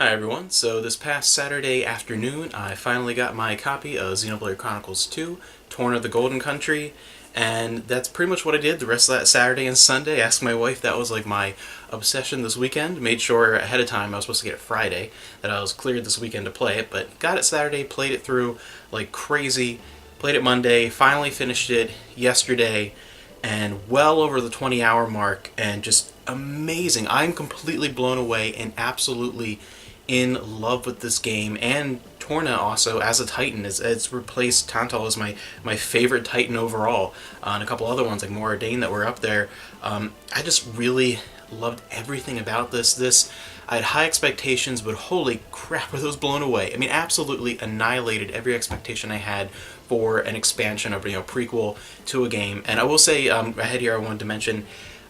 Hi everyone, so this past Saturday afternoon I finally got my copy of Xenoblade Chronicles 2, Torna the Golden Country, and that's pretty much what I did the rest of that Saturday and Sunday. I asked my wife, that was like my obsession this weekend, made sure ahead of time, I was supposed to get it Friday, that I was cleared this weekend to play it, but got it Saturday, played it through like crazy, played it Monday, finally finished it yesterday, and well over the 20-hour mark, and just amazing. I'm completely blown away and absolutely in love with this game, and Torna also as a Titan. It's replaced Tantal as my favorite Titan overall, and a couple other ones like Moradane that were up there. I just really loved everything about this. I had high expectations, but holy crap, were those blown away. I mean, absolutely annihilated every expectation I had for an expansion of, prequel to a game. And I will say, ahead here, I wanted to mention,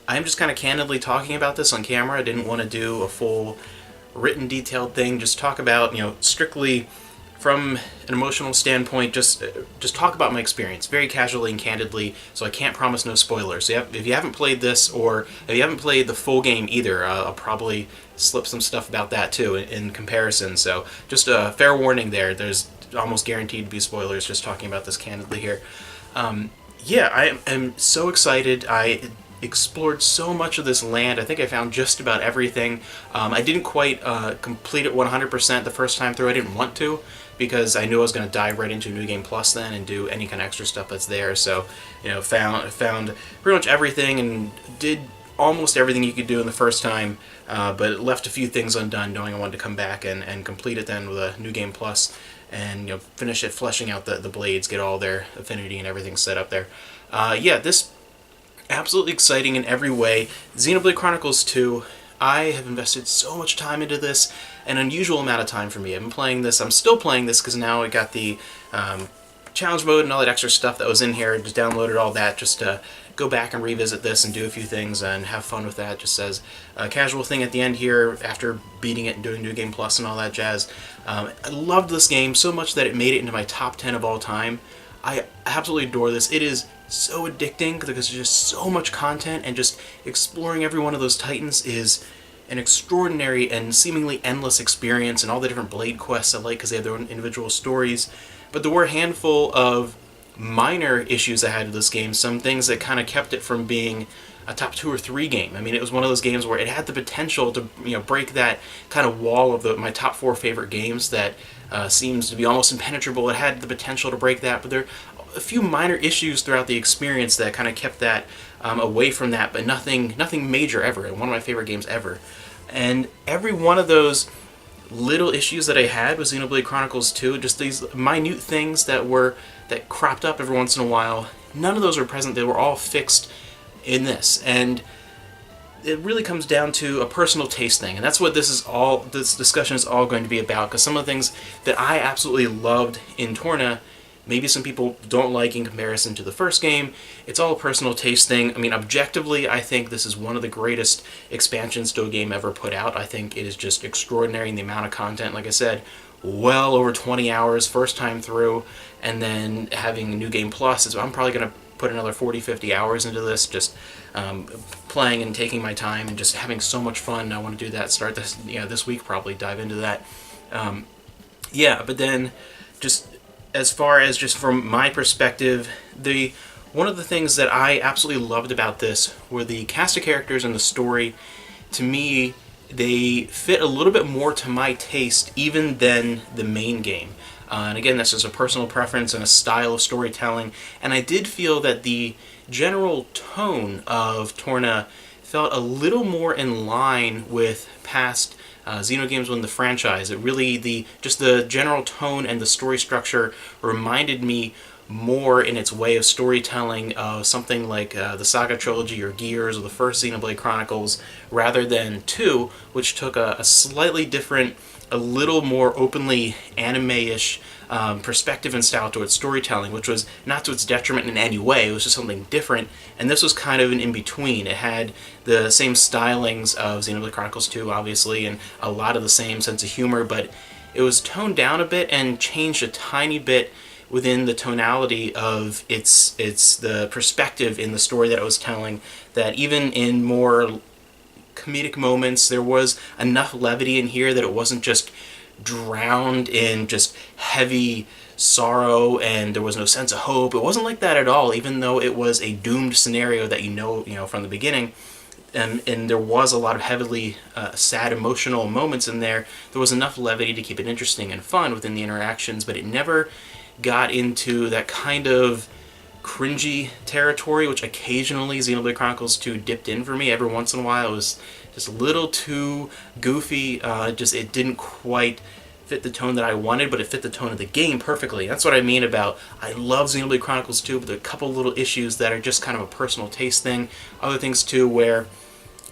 I'm just kind of candidly talking about this on camera. I didn't want to do a full written detailed thing, just talk about, strictly from an emotional standpoint, just talk about my experience very casually and candidly, so I can't promise no spoilers. So if you haven't played this, or if you haven't played the full game either, I'll probably slip some stuff about that too in comparison. So just a fair warning there, there's almost guaranteed to be spoilers just talking about this candidly here. Yeah, I am so excited. I explored so much of this land. I think I found just about everything. I didn't quite complete it 100% the first time through. I didn't want to, because I knew I was going to dive right into New Game Plus then and do any kind of extra stuff that's there. So, found pretty much everything and did almost everything you could do in the first time, but left a few things undone, knowing I wanted to come back and complete it then with a New Game Plus and finish it, fleshing out the blades, get all their affinity and everything set up there. Yeah, this absolutely exciting in every way. Xenoblade Chronicles 2, I have invested so much time into this, an unusual amount of time for me. I've been playing this, I'm still playing this because now I got the challenge mode and all that extra stuff that was in here, just downloaded all that just to go back and revisit this and do a few things and have fun with that, just as a casual thing at the end here after beating it and doing New Game Plus and all that jazz. I loved this game so much that it made it into my top 10 of all time. I absolutely adore this. It is so addicting because there's just so much content, and just exploring every one of those Titans is an extraordinary and seemingly endless experience, and all the different Blade quests I like because they have their own individual stories. But there were a handful of minor issues I had with this game, some things that kind of kept it from being a top 2 or 3 game. I mean, it was one of those games where it had the potential to break that kind of wall of my top 4 favorite games that seems to be almost impenetrable. It had the potential to break that, but there a few minor issues throughout the experience that kind of kept that away from that, but nothing major ever, and one of my favorite games ever. And every one of those little issues that I had with Xenoblade Chronicles 2, just these minute things that cropped up every once in a while, none of those were present. They were all fixed in this, and it really comes down to a personal taste thing, and that's what this discussion is all going to be about, because some of the things that I absolutely loved in Torna, maybe some people don't like in comparison to the first game. It's all a personal taste thing. I mean, objectively, I think this is one of the greatest expansions to a game ever put out. I think it is just extraordinary in the amount of content. Like I said, well over 20 hours first time through, and then having a New Game Plus, I'm probably going to put another 40-50 hours into this, just playing and taking my time and just having so much fun. I want to do that, start this this week, probably dive into that. Yeah, but then just as far as just from my perspective, one of the things that I absolutely loved about this were the cast of characters and the story. To me, they fit a little bit more to my taste even than the main game. And again, this is a personal preference and a style of storytelling, and I did feel that the general tone of Torna felt a little more in line with past Xeno games within the franchise. It really, just the general tone and the story structure reminded me more in its way of storytelling of something like the Saga Trilogy or Gears or the first Xenoblade Chronicles, rather than 2, which took a slightly different, a little more openly anime-ish perspective and style to its storytelling, which was not to its detriment in any way. It was just something different, and this was kind of an in-between. It had the same stylings of Xenoblade Chronicles 2, obviously, and a lot of the same sense of humor, but it was toned down a bit and changed a tiny bit within the tonality of the perspective in the story that it was telling, that even in more comedic moments. There was enough levity in here that it wasn't just drowned in just heavy sorrow and there was no sense of hope. It wasn't like that at all, even though it was a doomed scenario that you know from the beginning. And there was a lot of heavily sad emotional moments in there. There was enough levity to keep it interesting and fun within the interactions, but it never got into that kind of cringy territory, which occasionally Xenoblade Chronicles 2 dipped in for me. Every once in a while it was just a little too goofy. It didn't quite fit the tone that I wanted, but it fit the tone of the game perfectly. That's what I mean about I love Xenoblade Chronicles 2, but there are a couple little issues that are just kind of a personal taste thing. Other things too where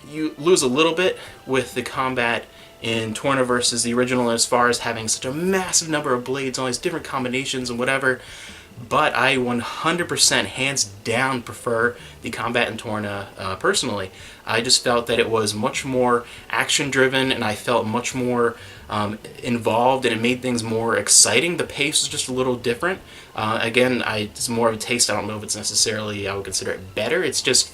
you lose a little bit with the combat in Torna versus the original as far as having such a massive number of blades, all these different combinations and whatever. But I 100% hands down prefer the combat in Torna personally. I just felt that it was much more action driven and I felt much more involved, and it made things more exciting. The pace was just a little different. Again, it's more of a taste. I don't know if it's necessarily, I would consider it better. It's just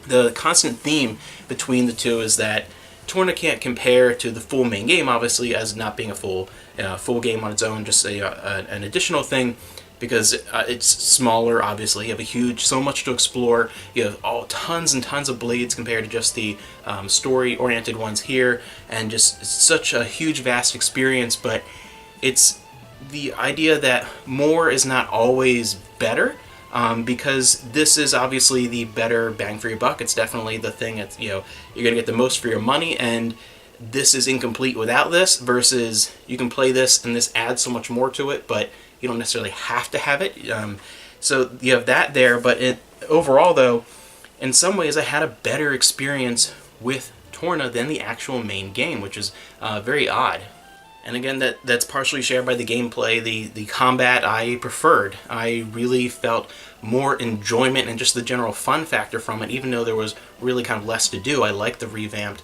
the constant theme between the two is that Torna can't compare to the full main game, obviously, as not being a full game on its own, just an additional thing, because it's smaller, obviously. You have so much to explore. You have tons and tons of blades compared to just the story-oriented ones here, and just such a huge, vast experience, but it's the idea that more is not always better. Because this is obviously the better bang for your buck. It's definitely the thing that, you're going to get the most for your money, and this is incomplete without this, versus you can play this and this adds so much more to it, but you don't necessarily have to have it. So you have that there, but overall though, in some ways I had a better experience with Torna than the actual main game, which is very odd. And again, that's partially shared by the gameplay. The combat I preferred. I really felt more enjoyment and just the general fun factor from it, even though there was really kind of less to do. I liked the revamped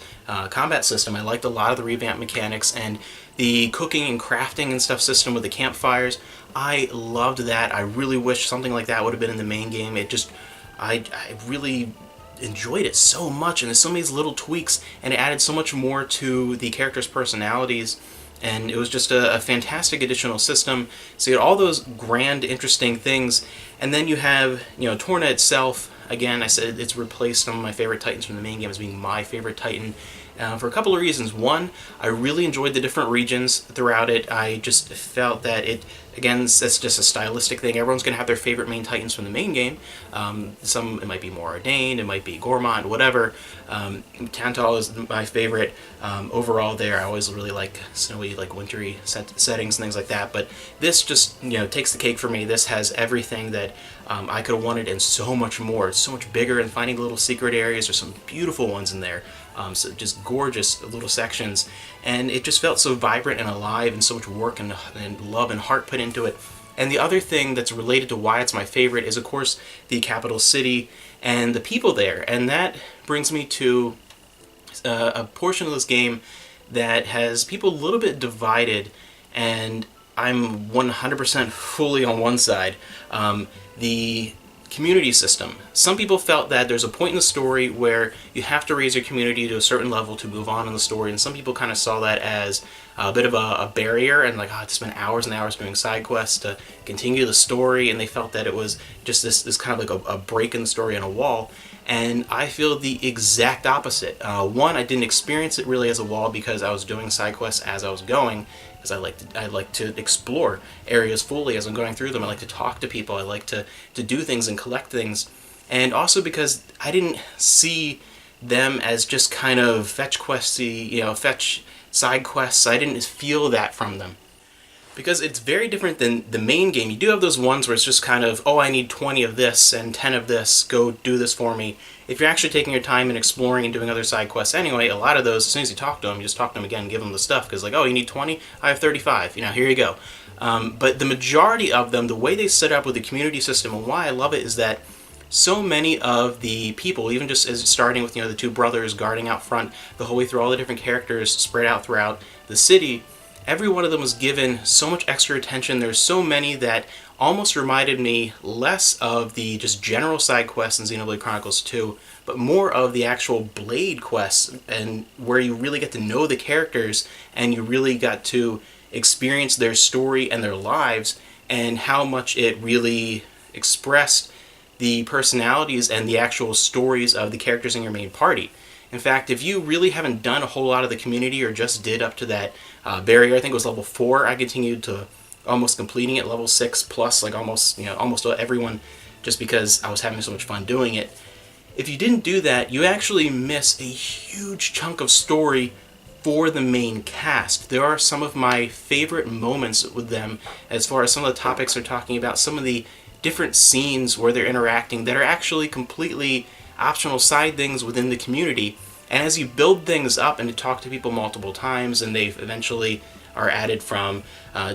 combat system. I liked a lot of the revamped mechanics and the cooking and crafting and stuff system with the campfires. I loved that. I really wish something like that would have been in the main game. I really enjoyed it so much, and there's so many little tweaks, and it added so much more to the characters' personalities. And it was just a fantastic additional system. So you had all those grand, interesting things. And then you have, Torna itself. Again, I said it's replaced some of my favorite Titans from the main game as being my favorite Titan. For a couple of reasons. One, I really enjoyed the different regions throughout it. I just felt that again, that's just a stylistic thing. Everyone's going to have their favorite main Titans from the main game. It might be more ordained, it might be Gormand, whatever. Tantal is my favorite. Overall there, I always really like snowy, wintry settings and things like that. But this just, takes the cake for me. This has everything that I could have wanted and so much more. It's so much bigger, and finding little secret areas. There's some beautiful ones in there. So just gorgeous little sections, and it just felt so vibrant and alive, and so much work and love and heart put into it. And the other thing that's related to why it's my favorite is, of course, the capital city and the people there. And that brings me to a portion of this game that has people a little bit divided, and I'm 100% fully on one side. The community system. Some people felt that there's a point in the story where you have to raise your community to a certain level to move on in the story, and some people kind of saw that as a bit of a barrier, and I have to spend hours and hours doing side quests to continue the story, and they felt that it was just this kind of a break in the story and a wall. And I feel the exact opposite. One, I didn't experience it really as a wall because I was doing side quests as I was going, because I like to explore areas fully as I'm going through them. I like to talk to people. I like to do things and collect things. And also because I didn't see them as just kind of fetch questy, fetch side quests. I didn't feel that from them. Because it's very different than the main game. You do have those ones where it's just kind of, oh, I need 20 of this and 10 of this, go do this for me. If you're actually taking your time and exploring and doing other side quests anyway, a lot of those, as soon as you talk to them, you just talk to them again and give them the stuff, because oh, you need 20? I have 35. Here you go. But the majority of them, the way they set up with the community system, and why I love it, is that so many of the people, even just as starting with the two brothers guarding out front, the whole way through all the different characters spread out throughout the city, every one of them was given so much extra attention. There's so many that almost reminded me less of the just general side quests in Xenoblade Chronicles 2, but more of the actual Blade quests, and where you really get to know the characters and you really got to experience their story and their lives, and how much it really expressed the personalities and the actual stories of the characters in your main party. In fact, if you really haven't done a whole lot of the community, or just did up to that barrier, I think it was level 4, I continued to almost completing it, level 6 plus, like almost everyone, just because I was having so much fun doing it. If you didn't do that, you actually miss a huge chunk of story for the main cast. There are some of my favorite moments with them, as far as some of the topics they're talking about, some of the different scenes where they're interacting that are actually completely optional side things within the community. And as you build things up and to talk to people multiple times, and they eventually are added from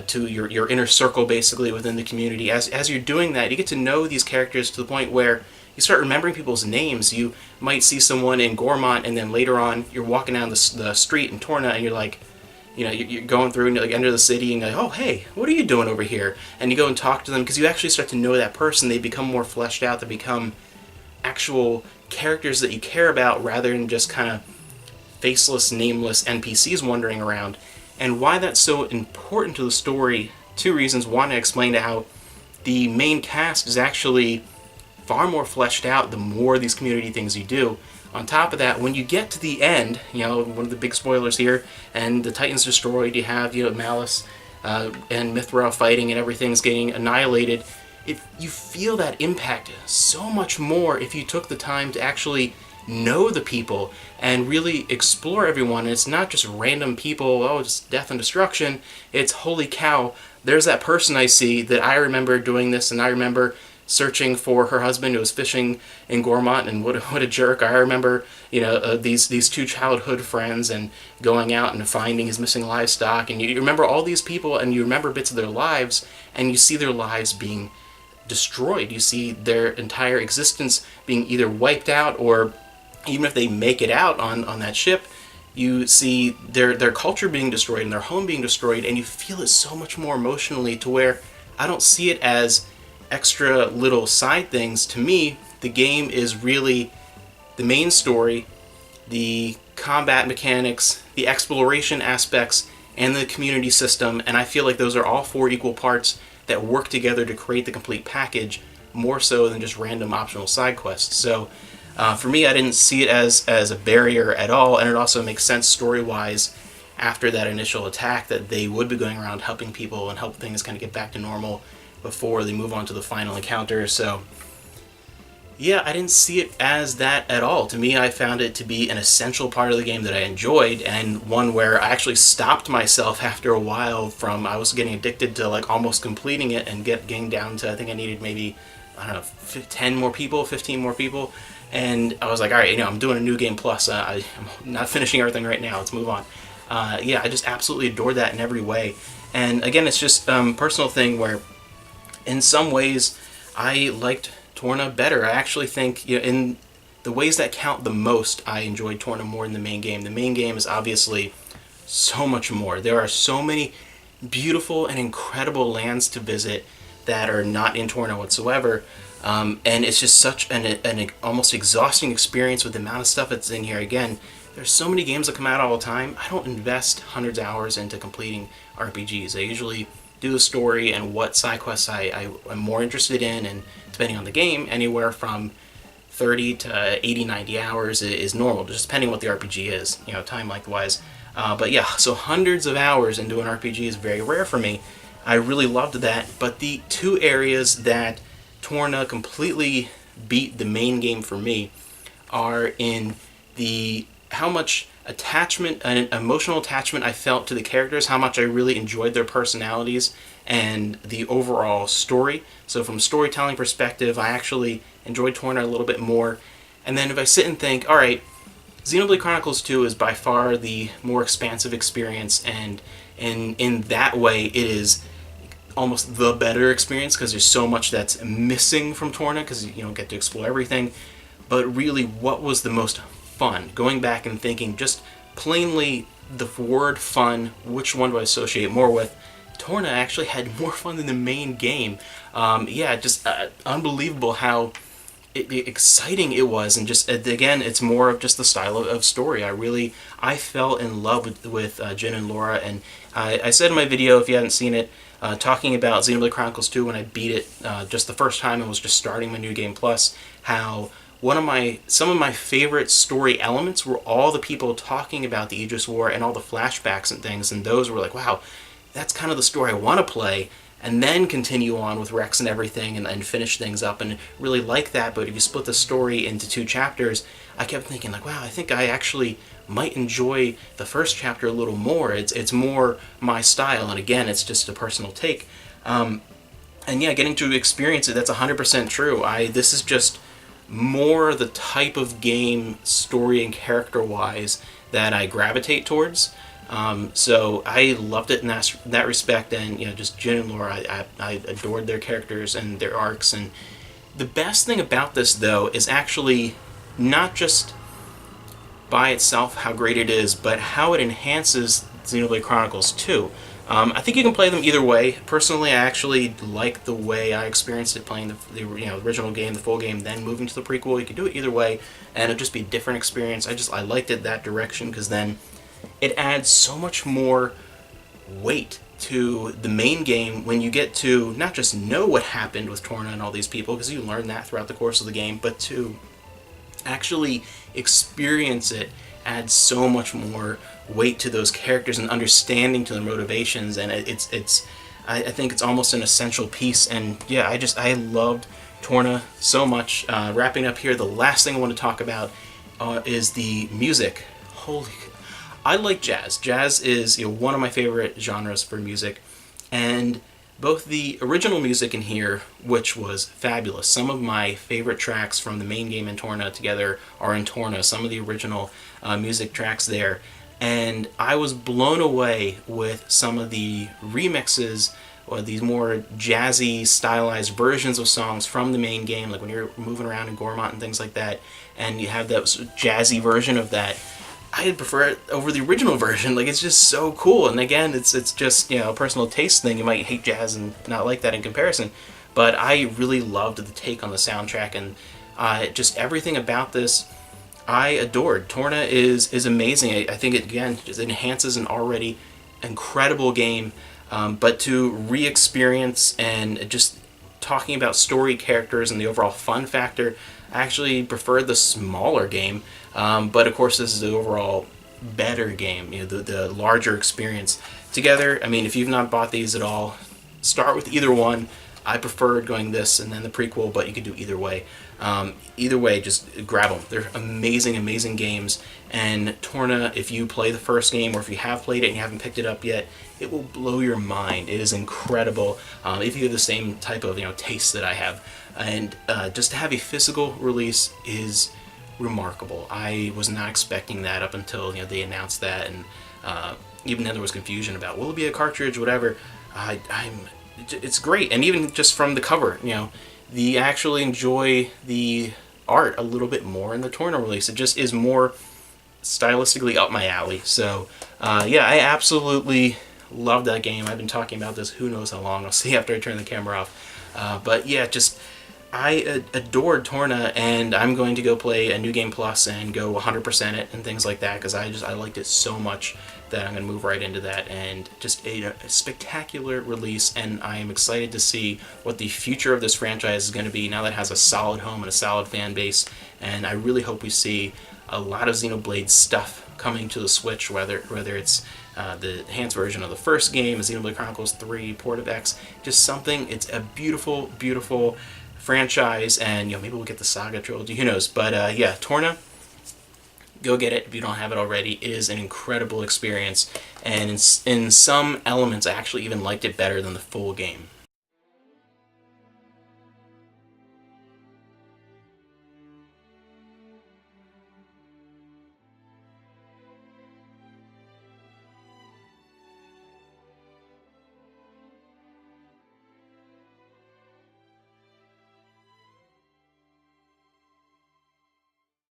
to your inner circle basically within the community, as you're doing that, you get to know these characters to the point where you start remembering people's names. You might see someone in Gormont, and then later on you're walking down the street in Torna, and you're like, you're going through and you like enter the city, and you're like, oh hey, what are you doing over here? And you go and talk to them, because you actually start to know that person. They become more fleshed out. They become actual characters that you care about, rather than just kind of faceless, nameless NPCs wandering around. And why that's so important to the story, 2 reasons. One, I explained how the main cast is actually far more fleshed out the more these community things you do. On top of that, when you get to the end, one of the big spoilers here, and the Titan's destroyed, you have Malice and Mithra fighting, and everything's getting annihilated. You feel that impact so much more if you took the time to actually know the people and really explore everyone. And it's not just random people, oh, it's death and destruction. It's, holy cow, there's that person I see that I remember doing this, and I remember searching for her husband who was fishing in Gormont, and what a jerk. I remember these 2 childhood friends, and going out and finding his missing livestock, and you remember all these people, and you remember bits of their lives, and you see their lives being destroyed. You see their entire existence being either wiped out, or even if they make it out on that ship, you see their culture being destroyed and their home being destroyed, and you feel it so much more emotionally, to where I don't see it as extra little side things. To me, the game is really the main story, the combat mechanics, the exploration aspects, and the community system, and I feel like those are all 4 equal parts that work together to create the complete package, more so than just random optional side quests. So for me, I didn't see it as a barrier at all, and it also makes sense story-wise after that initial attack that they would be going around helping people and help things kind of get back to normal before they move on to the final encounter. So yeah, I didn't see it as that at all. To me, I found it to be an essential part of the game that I enjoyed, and one where I actually stopped myself after a while from, I was getting addicted to like almost completing it, and getting down to, I think I needed maybe, I don't know, 10 more people, 15 more people, and I was like, alright, I'm doing a new game plus, I'm not finishing everything right now, let's move on. Yeah, I just absolutely adored that in every way. And again, it's just a personal thing where in some ways I liked Torna better. I actually think, in the ways that count the most, I enjoyed Torna more than the main game. The main game is obviously so much more. There are so many beautiful and incredible lands to visit that are not in Torna whatsoever, and it's just such an almost exhausting experience with the amount of stuff that's in here. Again, there's so many games that come out all the time. I don't invest hundreds of hours into completing RPGs. I usually do the story and what side quests I am more interested in, and depending on the game, anywhere from 30 to 80, 90 hours is normal, just depending on what the RPG is, time length-wise. But yeah, so hundreds of hours into an RPG is very rare for me. I really loved that, but the 2 areas that Torna completely beat the main game for me are in the how much attachment and emotional attachment I felt to the characters, how much I really enjoyed their personalities, and the overall story. So from a storytelling perspective, I actually enjoyed Torna a little bit more. And then if I sit and think, alright, Xenoblade Chronicles 2 is by far the more expansive experience, and in that way it is almost the better experience, because there's so much that's missing from Torna, because you don't get to explore everything. But really, what was the most fun? Going back and thinking just plainly the word fun, which one do I associate more with? Torna actually had more fun than the main game. Yeah, just unbelievable how exciting it was, and just again, it's more of just the style of story. I fell in love with Jin and Laura, and I said in my video, if you haven't seen it, talking about Xenoblade Chronicles 2 when I beat it just the first time and was just starting my New Game Plus, how some of my favorite story elements were all the people talking about the Aegis War and all the flashbacks and things, and those were like, wow, that's kind of the story I want to play, and then continue on with Rex and everything, and finish things up, and really like that. But if you split the story into 2 chapters, I kept thinking like, wow, I think I actually might enjoy the first chapter a little more. It's more my style, and again, it's just a personal take. And yeah, getting to experience it, that's 100% true. This is just more the type of game, story and character-wise, that I gravitate towards. So I loved it in that respect, and just Jin and Laura, I adored their characters and their arcs. And the best thing about this, though, is actually not just by itself how great it is, but how it enhances Xenoblade Chronicles 2. I think you can play them either way. Personally, I actually like the way I experienced it, playing the original game, the full game, then moving to the prequel. You can do it either way, and it'll just be a different experience. I liked it that direction, because then it adds so much more weight to the main game when you get to not just know what happened with Torna and all these people, because you learn that throughout the course of the game, but to actually experience it adds so much more weight to those characters and understanding to their motivations, and I think it's almost an essential piece. And yeah, I loved Torna so much. Wrapping up here, the last thing I want to talk about is the music. I like jazz. Jazz is one of my favorite genres for music, and both the original music in here, which was fabulous. Some of my favorite tracks from the main game and Torna together are in Torna, some of the original music tracks there. And I was blown away with some of the remixes, or these more jazzy, stylized versions of songs from the main game, like when you're moving around in Gormont and things like that, and you have that jazzy version of that. I prefer it over the original version. Like, it's just so cool. And again, it's just, a personal taste thing. You might hate jazz and not like that in comparison, but I really loved the take on the soundtrack, and just everything about this I adored. Torna is amazing. I think it, again, just enhances an already incredible game, but to re-experience and just talking about story, characters, and the overall fun factor, I actually prefer the smaller game, but of course this is the overall better game, the larger experience. Together, I mean, if you've not bought these at all, start with either one. I preferred going this and then the prequel, but you could do either way. Either way, just grab them. They're amazing, amazing games. And Torna, if you play the first game, or if you have played it and you haven't picked it up yet, it will blow your mind. It is incredible. If you have the same type of taste that I have, and just to have a physical release is remarkable. I was not expecting that up until they announced that, and even then there was confusion about will it be a cartridge, whatever. It's great, and even just from the cover, the actually enjoy the art a little bit more in the Torna release. It just is more stylistically up my alley. So yeah, I absolutely love that game. I've been talking about this who knows how long. I'll see after I turn the camera off. But yeah, just I adored Torna, and I'm going to go play a New Game Plus and go 100% it and things like that, because I liked it so much that I'm going to move right into that, and just a spectacular release. And I am excited to see what the future of this franchise is going to be now that it has a solid home and a solid fan base. And I really hope we see a lot of Xenoblade stuff coming to the Switch, whether it's the enhanced version of the first game, Xenoblade Chronicles 3, Port of X, just something. It's a beautiful, beautiful franchise, and maybe we'll get the Saga trilogy, who knows. But yeah, Torna, go get it if you don't have it already. It is an incredible experience, and in some elements I actually even liked it better than the full game.